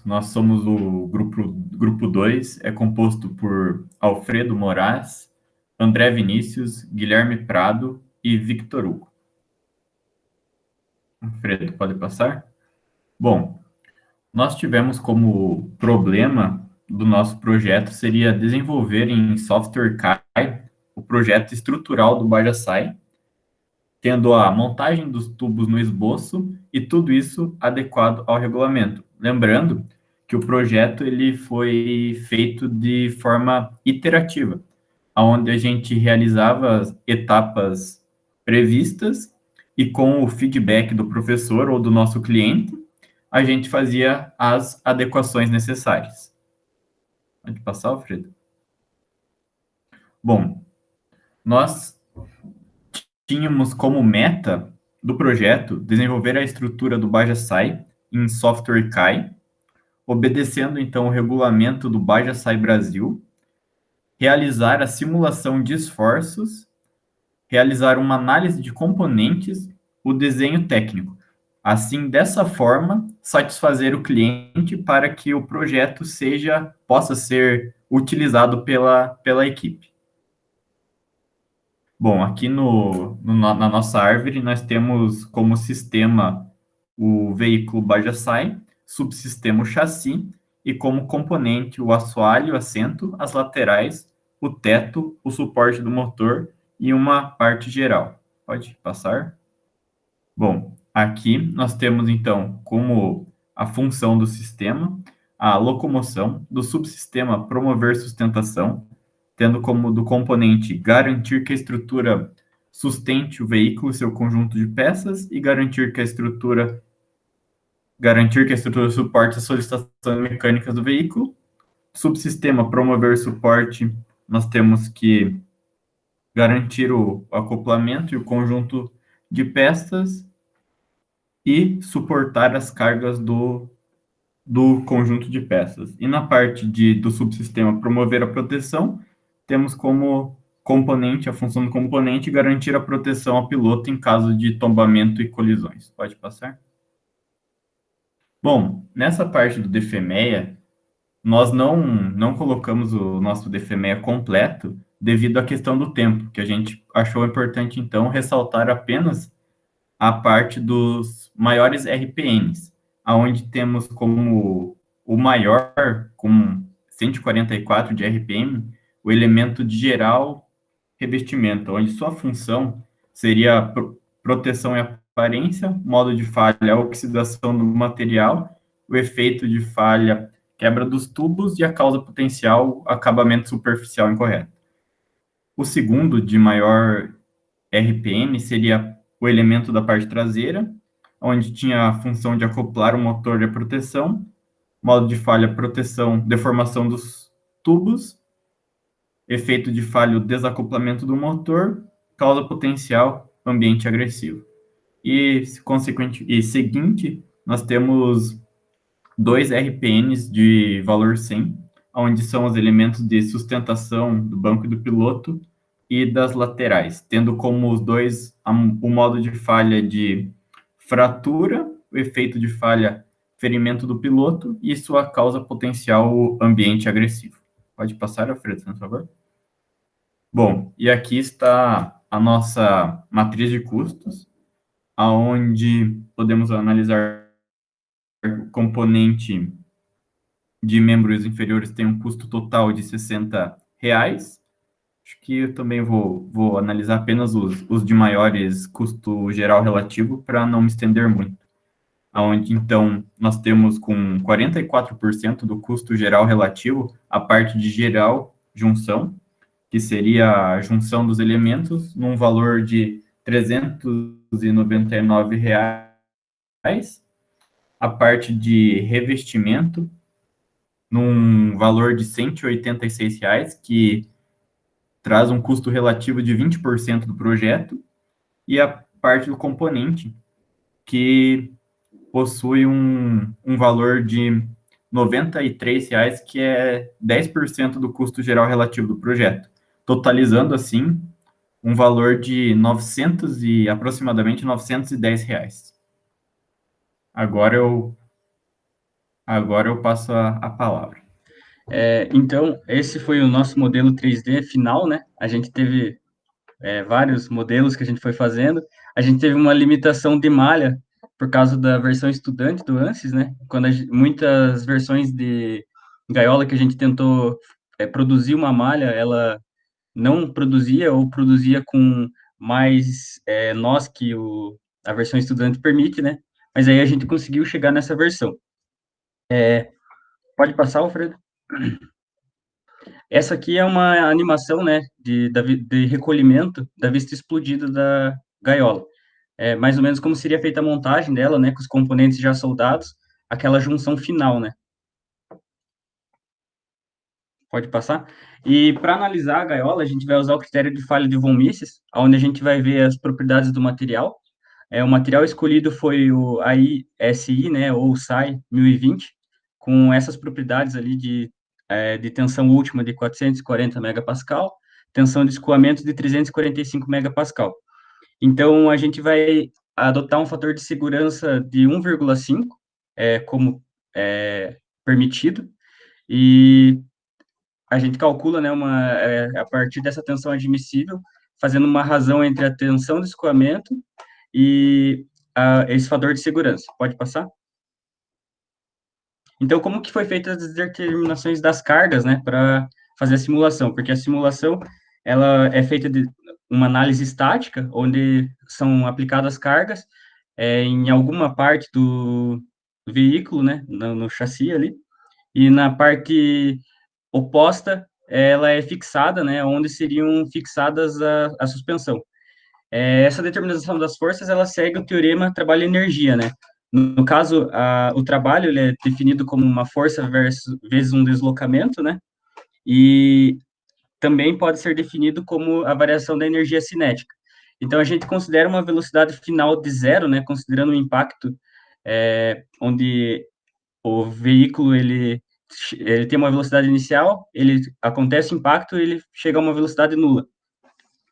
Nós somos o grupo 2, é composto por Alfredo Moraes, André Vinícius, Guilherme Prado e Victor Hugo. Alfredo, pode passar? Bom, nós tivemos como problema do nosso projeto seria desenvolver em software CAI o projeto estrutural do Bajasai, tendo a montagem dos tubos no esboço e tudo isso adequado ao regulamento. Lembrando que o projeto ele foi feito de forma iterativa, onde a gente realizava as etapas previstas e com o feedback do professor ou do nosso cliente, a gente fazia as adequações necessárias. Pode passar, Alfredo? Bom, nós tínhamos como meta do projeto desenvolver a estrutura do Bajasai em software CAI, obedecendo então o regulamento do Bajasai Brasil, realizar a simulação de esforços, realizar uma análise de componentes, o desenho técnico. Assim, dessa forma, satisfazer o cliente para que o projeto possa ser utilizado pela equipe. Bom, aqui na nossa árvore, nós temos como sistema o veículo Bajasai, subsistema o chassi e como componente o assoalho, o assento, as laterais, o teto, o suporte do motor e uma parte geral. Pode passar? Bom, aqui nós temos então como a função do sistema a locomoção, do subsistema promover sustentação, tendo como do componente garantir que a estrutura sustente o veículo e seu conjunto de peças e garantir que a estrutura suporte as solicitações mecânicas do veículo. Subsistema promover suporte, nós temos que garantir o acoplamento e o conjunto de peças e suportar as cargas do conjunto de peças. E na parte do subsistema promover a proteção, temos como componente, a função do componente, garantir a proteção ao piloto em caso de tombamento e colisões. Pode passar? Bom, nessa parte do DFMEA, nós não colocamos o nosso DFMEA completo devido à questão do tempo, que a gente achou importante, então, ressaltar apenas a parte dos maiores RPMs, aonde temos como o maior, com 144 de RPM, o elemento de geral revestimento, onde sua função seria proteção e aparência, modo de falha, oxidação do material, o efeito de falha, quebra dos tubos e a causa potencial, acabamento superficial incorreto. O segundo, de maior RPM, seria o elemento da parte traseira, onde tinha a função de acoplar o motor e a proteção, modo de falha, proteção, deformação dos tubos, efeito de falha, desacoplamento do motor, causa potencial, ambiente agressivo. E seguinte, nós temos 2 RPNs de valor 100, onde são os elementos de sustentação do banco e do piloto e das laterais, tendo como os dois o modo de falha de fratura, o efeito de falha, ferimento do piloto e sua causa potencial, o ambiente agressivo. Pode passar, Alfredo, por favor? Bom, e aqui está a nossa matriz de custos, aonde podemos analisar o componente de membros inferiores tem um custo total de R$60. Acho que eu também vou analisar apenas os de maiores custo geral relativo para não me estender muito. Onde, então, nós temos com 44% do custo geral relativo a parte de geral junção, que seria a junção dos elementos, num valor de R$399, a parte de revestimento, num valor de R$186, que traz um custo relativo de 20% do projeto, e a parte do componente, que possui um valor de R$93, que é 10% do custo geral relativo do projeto, totalizando, assim, um valor de aproximadamente R$910. Agora eu Agora eu passo a palavra. Então, esse foi o nosso modelo 3D final, né? A gente teve vários modelos que a gente foi fazendo. A gente teve uma limitação de malha por causa da versão estudante do ANSYS, né? Quando muitas versões de gaiola que a gente tentou produzir uma malha, ela não produzia ou produzia com mais nós que a versão estudante permite, né? Mas aí a gente conseguiu chegar nessa versão. Pode passar, Alfredo? Essa aqui é uma animação, né, de recolhimento da vista explodida da gaiola. É mais ou menos como seria feita a montagem dela, né, com os componentes já soldados, aquela junção final, né. Pode passar? E para analisar a gaiola, a gente vai usar o critério de falha de von Mises, onde a gente vai ver as propriedades do material. O material escolhido foi o AISI, né, ou o SAI 1020, com essas propriedades ali de tensão última de 440 megapascal, tensão de escoamento de 345 megapascal. Então, a gente vai adotar um fator de segurança de 1,5, como permitido, e a gente calcula, né, a partir dessa tensão admissível, fazendo uma razão entre a tensão de escoamento e esse fator de segurança. Pode passar? Então, como que foi feita as determinações das cargas, né, para fazer a simulação? Porque a simulação, ela é feita de uma análise estática, onde são aplicadas cargas em alguma parte do veículo, né, no chassi ali, e na parte oposta, ela é fixada, né, onde seriam fixadas a suspensão. Essa determinação das forças, ela segue o teorema trabalho-energia, né? No caso, o trabalho ele é definido como uma força vezes um deslocamento, né? E também pode ser definido como a variação da energia cinética. Então, a gente considera uma velocidade final de zero, né? Considerando o impacto, onde o veículo ele tem uma velocidade inicial, ele acontece o impacto, ele chega a uma velocidade nula.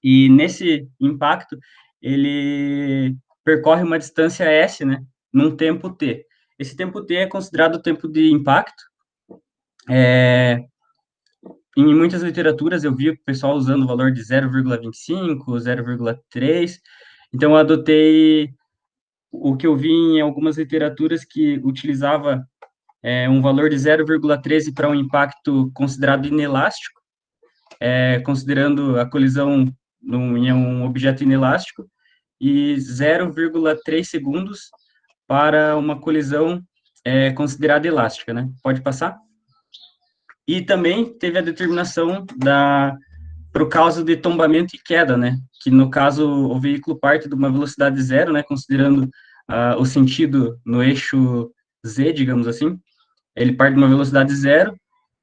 E nesse impacto, ele percorre uma distância s, né, num tempo t. Esse tempo t é considerado o tempo de impacto. Em muitas literaturas eu vi o pessoal usando o valor de 0,25, 0,3. Então eu adotei o que eu vi em algumas literaturas que utilizava um valor de 0,13 para um impacto considerado inelástico, considerando a colisão em um objeto inelástico, e 0,3 segundos para uma colisão considerada elástica, né? Pode passar? E também teve a determinação para o caso de tombamento e queda, né? Que no caso o veículo parte de uma velocidade zero, né? Considerando o sentido no eixo z, digamos assim, ele parte de uma velocidade zero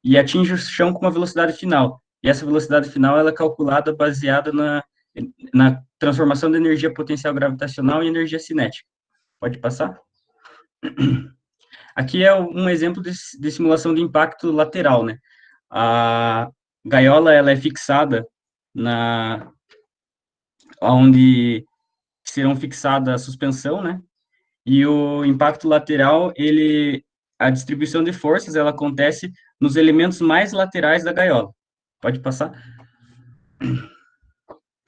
e atinge o chão com uma velocidade final. E essa velocidade final ela é calculada baseada na transformação da energia potencial gravitacional em energia cinética. Pode passar? Aqui é um exemplo de simulação de impacto lateral, né? A gaiola ela é fixada na onde serão fixada a suspensão, né? E o impacto lateral, a distribuição de forças, ela acontece nos elementos mais laterais da gaiola. Pode passar?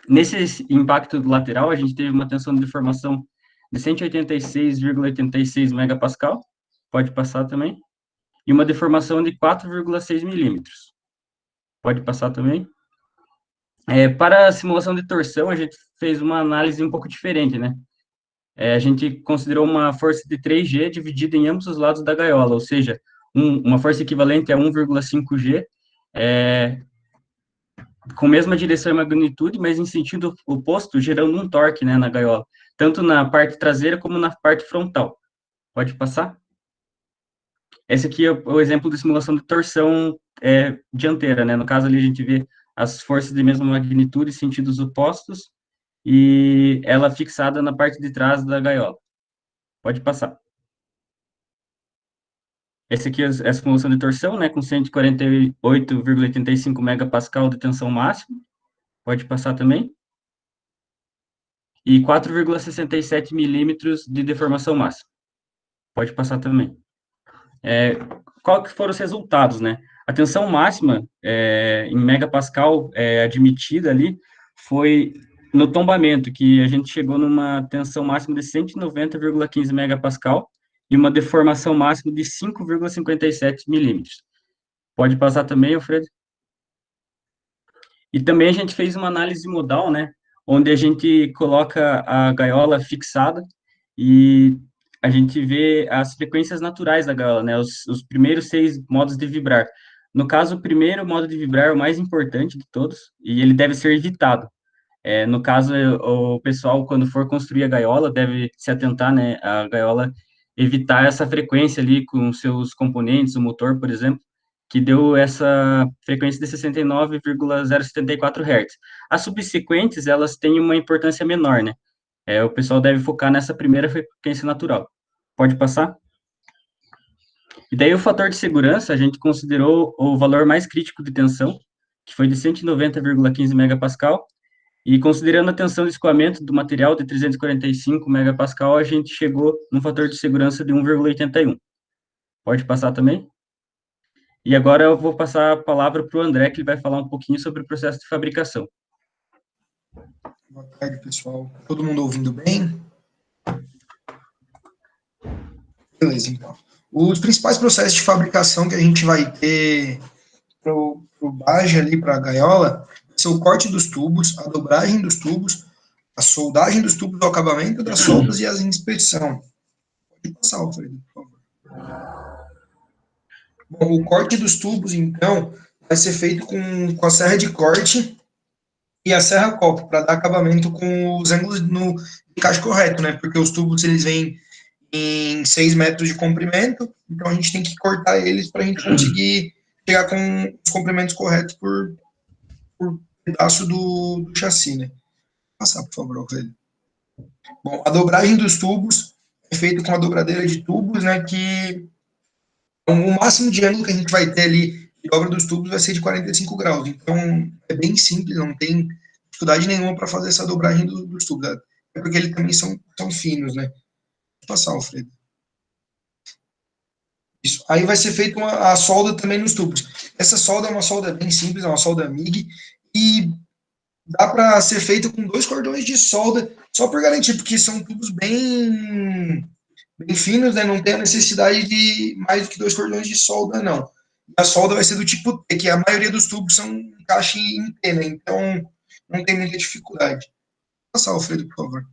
Nesse impacto lateral, a gente teve uma tensão de deformação de 186,86 megapascal. Pode passar também. E uma deformação de 4,6 milímetros. Pode passar também. Para a simulação de torção, a gente fez uma análise um pouco diferente, né? A gente considerou uma força de 3G dividida em ambos os lados da gaiola, ou seja, uma força equivalente a 1,5G, com a mesma direção e magnitude, mas em sentido oposto, gerando um torque, né, na gaiola, tanto na parte traseira como na parte frontal. Pode passar? Esse aqui é o exemplo de simulação de torção dianteira, né? No caso ali a gente vê as forças de mesma magnitude, sentidos opostos, e ela fixada na parte de trás da gaiola. Pode passar. Esse aqui é a simulação de torção, né, com 148,85 megapascal de tensão máxima. Pode passar também. E 4,67 milímetros de deformação máxima. Pode passar também. Qual que foram os resultados, né? A tensão máxima em megapascal admitida ali foi no tombamento, que a gente chegou numa tensão máxima de 190,15 megapascal e uma deformação máxima de 5,57 milímetros. Pode passar também, Alfredo? E também a gente fez uma análise modal, né? Onde a gente coloca a gaiola fixada e a gente vê as frequências naturais da gaiola, né? Os primeiros 6 modos de vibrar. No caso, o primeiro modo de vibrar é o mais importante de todos e ele deve ser evitado. No caso, o pessoal, quando for construir a gaiola, deve se atentar, né? A gaiola evitar essa frequência ali com seus componentes, o motor, por exemplo, que deu essa frequência de 69,074 Hz. As subsequentes, elas têm uma importância menor, né? O pessoal deve focar nessa primeira frequência natural. Pode passar? E daí o fator de segurança, a gente considerou o valor mais crítico de tensão, que foi de 190,15 megapascal, e considerando a tensão de escoamento do material de 345 megapascal, a gente chegou num fator de segurança de 1,81. Pode passar também? E agora eu vou passar a palavra para o André, que ele vai falar um pouquinho sobre o processo de fabricação. Boa tarde, pessoal. Todo mundo ouvindo bem? Beleza, então. Os principais processos de fabricação que a gente vai ter para o Baja ali, para a gaiola, são o corte dos tubos, a dobragem dos tubos, a soldagem dos tubos, o acabamento das soldas e a inspeção. Pode passar, Alfredo, por favor. Bom, o corte dos tubos, então, vai ser feito com a serra de corte e a serra copo, para dar acabamento com os ângulos no encaixe correto, né? Porque os tubos, eles vêm em 6 metros de comprimento, então a gente tem que cortar eles para a gente conseguir chegar com os comprimentos corretos por pedaço do chassi, né? Passar, por favor, Alfredo. Bom, a dobragem dos tubos é feita com a dobradeira de tubos, né? Que o máximo de ângulo que a gente vai ter ali de dobra dos tubos vai ser de 45 graus. Então, é bem simples, não tem dificuldade nenhuma para fazer essa dobragem dos tubos. É porque eles também são finos, né? Vou passar, Alfredo. Isso. Aí vai ser feita a solda também nos tubos. Essa solda é uma solda bem simples, é uma solda MIG, e dá para ser feita com 2 cordões de solda, só por garantir, porque são tubos bem finos, né? Não tem a necessidade de mais do que 2 cordões de solda, não. A solda vai ser do tipo T, que a maioria dos tubos são encaixe em T, né? Então não tem muita dificuldade. Vou passar, Alfredo, por favor.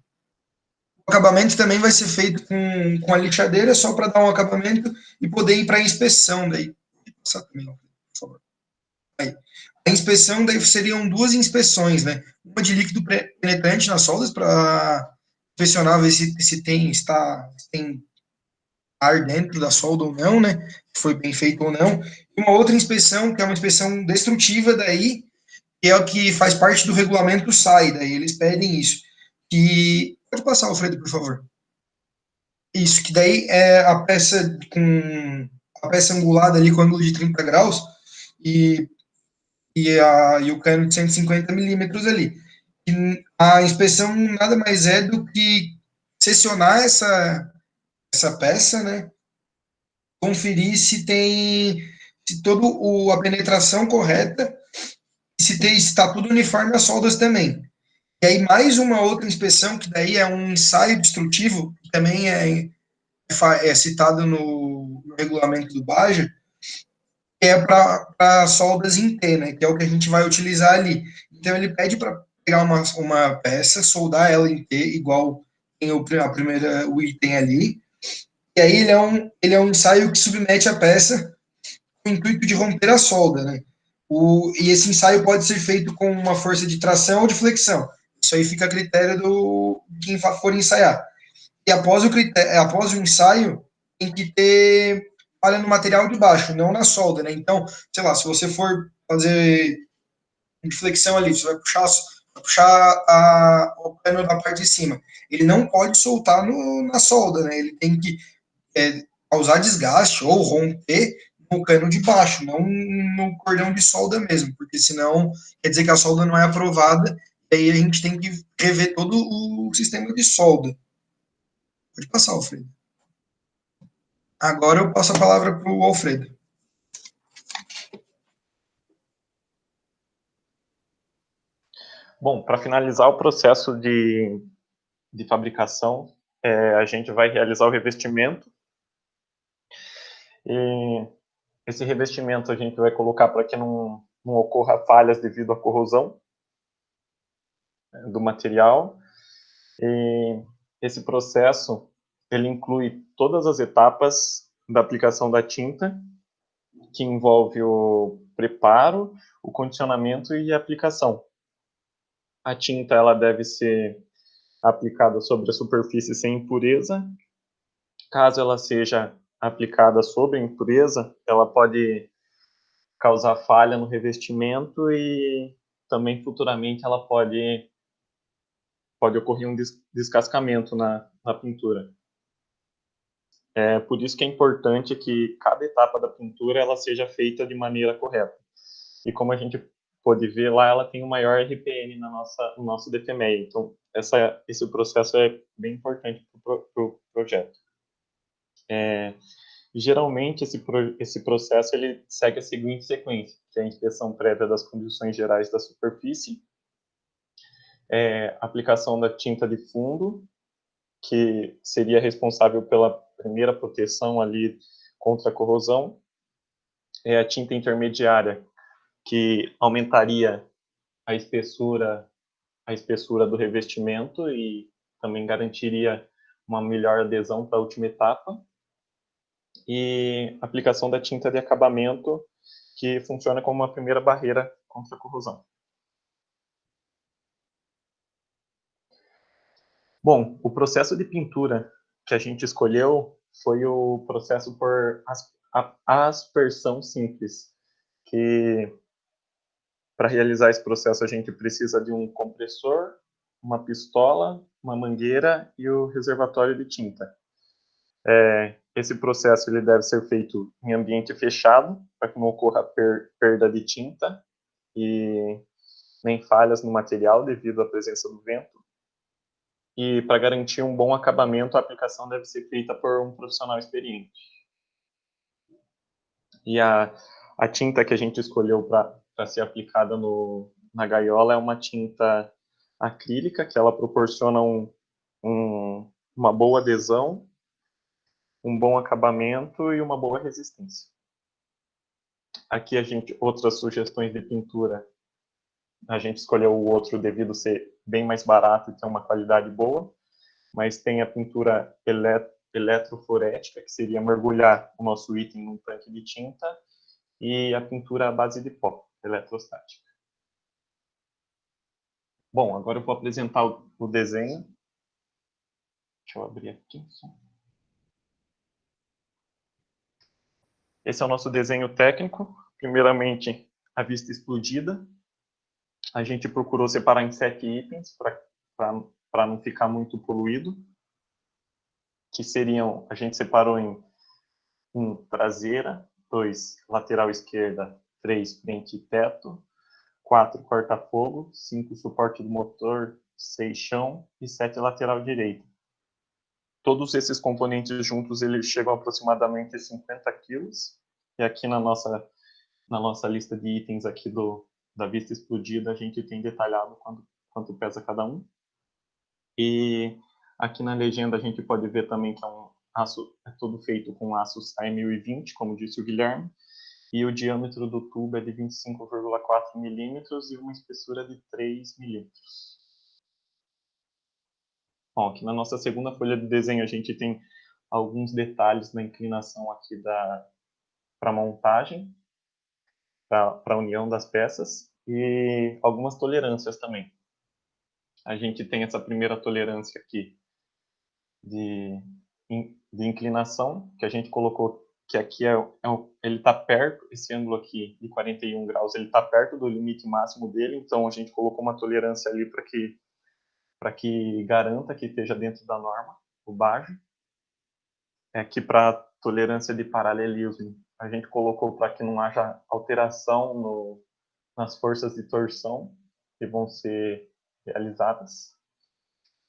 O acabamento também vai ser feito com a lixadeira, só para dar um acabamento e poder ir para a inspeção. Daí, passar também, por favor. Aí. A inspeção, daí seriam 2 inspeções, né? Uma de líquido penetrante nas soldas, para inspecionar, ver se tem ar dentro da solda ou não, né? Se foi bem feito ou não. E uma outra inspeção, que é uma inspeção destrutiva, daí, que é o que faz parte do regulamento SAI, daí eles pedem isso. Que pode passar, Alfredo, por favor. Isso, que daí é a peça angulada ali com ângulo de 30 graus e o cano de 150 milímetros ali. E a inspeção nada mais é do que seccionar essa peça, né? Conferir se toda a penetração correta e se está tudo uniforme as soldas também. E aí mais uma outra inspeção, que daí é um ensaio destrutivo, que também é citado no regulamento do Baja, que é para soldas em T, né, que é o que a gente vai utilizar ali. Então ele pede para pegar uma peça, soldar ela em T, igual tem o item ali, e aí ele é um ensaio que submete a peça com o intuito de romper a solda, né? E esse ensaio pode ser feito com uma força de tração ou de flexão. Isso aí fica a critério de quem for ensaiar. E após o ensaio, tem que ter falha no material de baixo, não na solda, né? Então, sei lá, se você for fazer de flexão ali, você vai puxar o cano da parte de cima. Ele não pode soltar na solda, né? Ele tem que causar desgaste ou romper no cano de baixo, não no cordão de solda mesmo, porque senão quer dizer que a solda não é aprovada, e aí a gente tem que rever todo o sistema de solda. Pode passar, Alfredo. Agora eu passo a palavra para o Alfredo. Bom, para finalizar o processo de fabricação, a gente vai realizar o revestimento. E esse revestimento a gente vai colocar para que não ocorra falhas devido à corrosão do material. E esse processo, ele inclui todas as etapas da aplicação da tinta, que envolve o preparo, o condicionamento e a aplicação. A tinta ela deve ser aplicada sobre a superfície sem impureza. Caso ela seja aplicada sobre a impureza, ela pode causar falha no revestimento e também futuramente ela pode ocorrer um descascamento na pintura. Por isso que é importante que cada etapa da pintura ela seja feita de maneira correta. E como a gente pode ver lá, ela tem o maior RPM no nosso DFMEA. Então, esse processo é bem importante para o projeto. Geralmente, esse processo ele segue a seguinte sequência, que é a inspeção prévia das condições gerais da superfície, aplicação da tinta de fundo, que seria responsável pela primeira proteção ali contra a corrosão, a tinta intermediária, que aumentaria a espessura do revestimento e também garantiria uma melhor adesão para a última etapa, e aplicação da tinta de acabamento, que funciona como uma primeira barreira contra a corrosão. Bom, o processo de pintura que a gente escolheu foi o processo por aspersão simples, que para realizar esse processo a gente precisa de um compressor, uma pistola, uma mangueira e o reservatório de tinta. Esse processo ele deve ser feito em ambiente fechado, para que não ocorra perda de tinta e nem falhas no material devido à presença do vento. E para garantir um bom acabamento, a aplicação deve ser feita por um profissional experiente. E a tinta que a gente escolheu para ser aplicada na gaiola é uma tinta acrílica, que ela proporciona uma boa adesão, um bom acabamento e uma boa resistência. Aqui outras sugestões de pintura, a gente escolheu o outro devido ser bem mais barato e ter uma qualidade boa, mas tem a pintura eletroforética, que seria mergulhar o nosso item num tanque de tinta, e a pintura à base de pó, eletrostática. Bom, agora eu vou apresentar o desenho. Deixa eu abrir aqui. Esse é o nosso desenho técnico. Primeiramente, a vista explodida. A gente procurou separar em 7 itens para não ficar muito poluído. Que seriam, a gente separou em 1, traseira, 2, lateral esquerda, 3, frente e teto, 4, corta-fogo, 5, suporte do motor, 6, chão e 7, lateral direita. Todos esses componentes juntos, eles chegam a aproximadamente 50 quilos. E aqui na nossa lista de itens aqui da vista explodida, a gente tem detalhado quanto pesa cada um. E aqui na legenda a gente pode ver também que é todo feito com aço SAI 1020, como disse o Guilherme, e o diâmetro do tubo é de 25,4 milímetros e uma espessura de 3 milímetros. Bom, aqui na nossa segunda folha de desenho a gente tem alguns detalhes na inclinação aqui para montagem, para a união das peças, e algumas tolerâncias também. A gente tem essa primeira tolerância aqui de inclinação, que a gente colocou que aqui ele está perto, esse ângulo aqui de 41 graus, ele está perto do limite máximo dele, então a gente colocou uma tolerância ali para que garanta que esteja dentro da norma, o bajo. Aqui para tolerância de paralelismo, a gente colocou para que não haja alteração nas forças de torção que vão ser realizadas.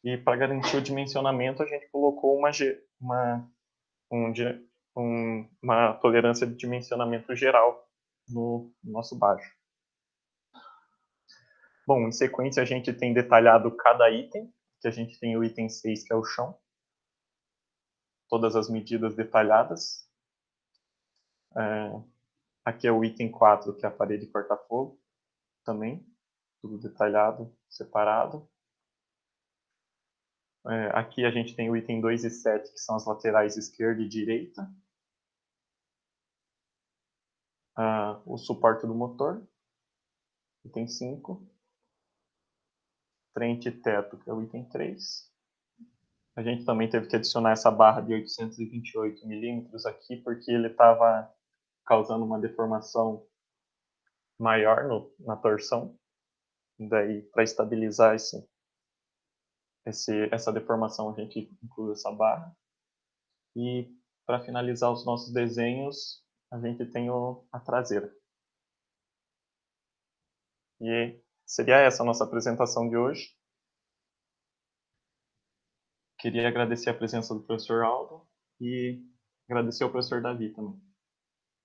E para garantir o dimensionamento, a gente colocou um uma tolerância de dimensionamento geral no nosso baixo. Bom, em sequência a gente tem detalhado cada item, que a gente tem o item 6, que é o chão. Todas as medidas detalhadas. Aqui é o item 4, que é a parede corta-fogo, também, tudo detalhado, separado. Aqui a gente tem o item 2 e 7, que são as laterais esquerda e direita. O suporte do motor, item 5. Frente e teto, que é o item 3. A gente também teve que adicionar essa barra de 828 milímetros aqui, porque ele estava causando uma deformação maior na torção. Daí, para estabilizar essa deformação, a gente inclui essa barra. E para finalizar os nossos desenhos, a gente tem a traseira. E seria essa a nossa apresentação de hoje. Queria agradecer a presença do professor Aldo e agradecer ao professor Davi também.